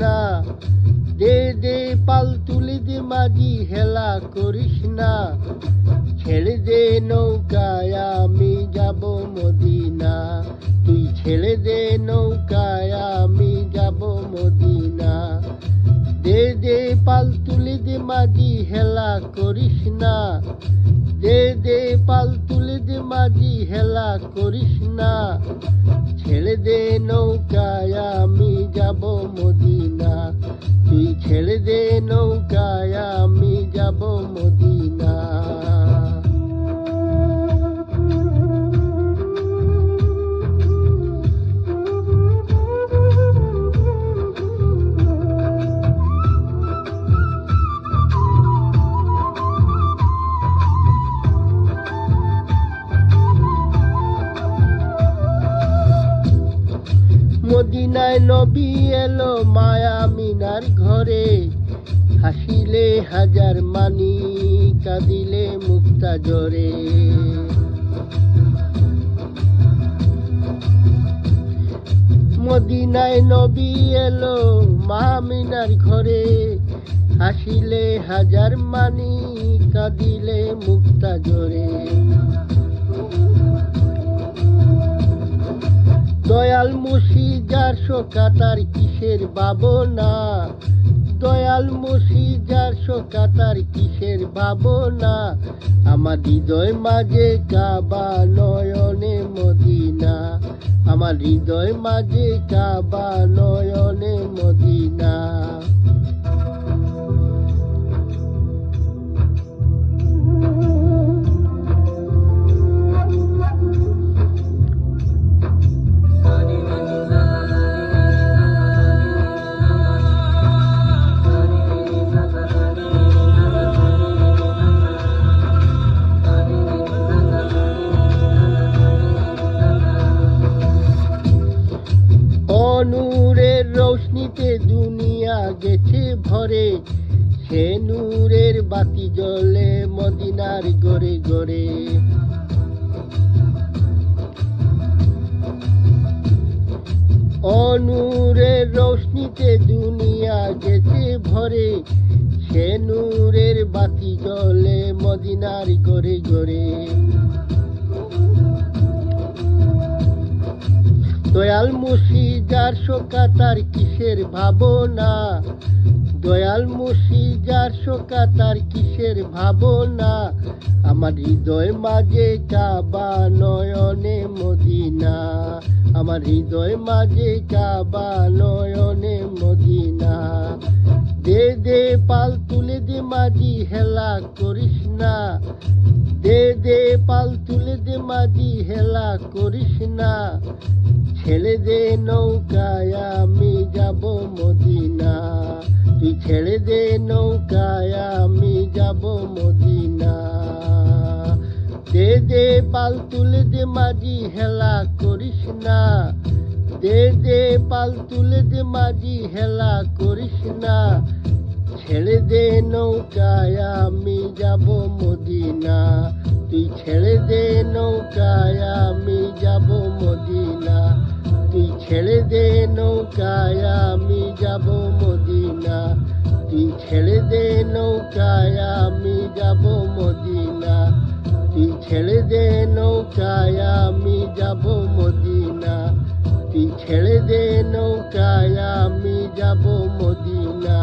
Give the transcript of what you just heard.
না, দে দে পাল তুলে দে মাঝি হেলা করিস না, ছেড়ে দে নৌকায় আমি যাব মদিনা, তুই ছেড়ে দে নৌকায় আমি যাব মদিনা। দে দে পাল তুলে দে মাঝি হেলা করিস না, দে দে পাল তুলে দে মাঝি হেলা করিস না, ছেড়ে দে নৌকায় আমি যাব মদিনা, তুই ছেড়ে দে নৌকায় আমি যাব মদিনা। মদিনায় নবী এলো মায়া মিনার ঘরে, হাসিলে হাজার মানি কাঁদিলে মুক্তা জরে। মদিনায় নবী এলো মা মিনার ঘরে, হাসিলে হাজার মানি কাঁদিলে মুক্তা জরে। দয়াল মুর্শি যার শোকা তার কিসের ভাবনা, দয়াল মুর্শি যার শোকা তার কিসের ভাবনা, আমার হৃদয় মাঝে কাবা নয়নে মদিনা, আমার হৃদয় মাঝে কাবা নয়নে মদিনা। নূরের রোশনীতে দুনিয়া গেছে ভরে, সে নূরের বাতি জ্বলে মদিনার গড়ে গড়ে। নূরের রোশনীতে দুনিয়া গেছে ভরে, সে নূরের বাতি জ্বলে মদিনার গড়ে গড়ে। দয়াল মুর্শি যার শোকা তার কিসের ভাবনা, দয়াল মুর্শি যার শোকা তার কিসের ভাবনা, আমার হৃদয় মাঝে কাবা নয়নে মদিনা, আমার হৃদয় মাঝে কাবা নয়নে মদিনা। দে দে পাল তুলে দে মাঝি হেলা করিস না, দে দে পাল তুলে দে মাঝি হেলা করিস না, ছেড়ে দে নৌকায় আমি যাব মদিনা, তুই ছেড়ে দে নৌকায় আমি যাব মদিনা। দে দে পাল তুলে দে মাঝি হেলা করিস না, দে দে পাল তুলে দে মাঝি হেলা করিস না, ছেড়ে দে নৌকায় আমি যাব মদিনা, তুই ছেড়ে দে নৌকায় আমি যাব মদিনা, তুই ছেড়ে দে নৌকায় আমি যাব মদিনা, তুই ছেড়ে দে নৌকায় আমি যাব মদিনা, তুই ছেড়ে দে নৌকায় আমি যাব মদিনা, তুই ছেড়ে দে নৌকায় আমি যাব মদিনা।